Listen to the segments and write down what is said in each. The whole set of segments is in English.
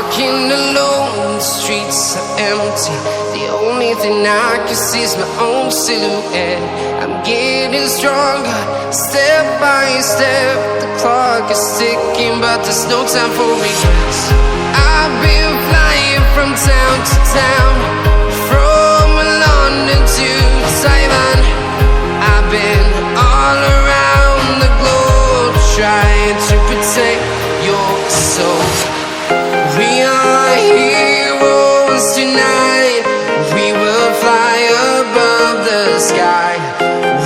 walking alone, the streets are empty. The only thing I can see is my own silhouette. I'm getting stronger, step by step. The clock is ticking, but there's no time for regrets. I've been flying from town to town, from London to Taiwan. I've been all around the globe, trying to protect your soul. We are heroes tonight. We will fly above the sky.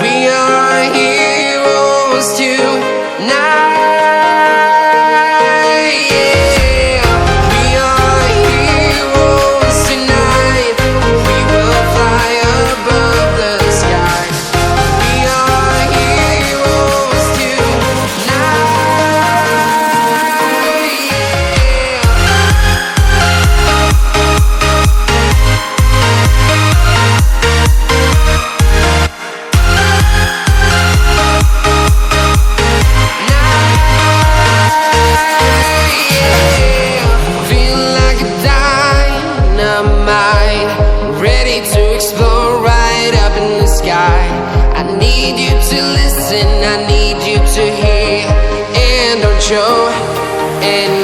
We are heroes tonight. Yeah. We are heroes tonight. We will fly above the sky. We are heroes tonight. Ready to explore right up in the sky. I need you to listen, I need you to hear, and don't show any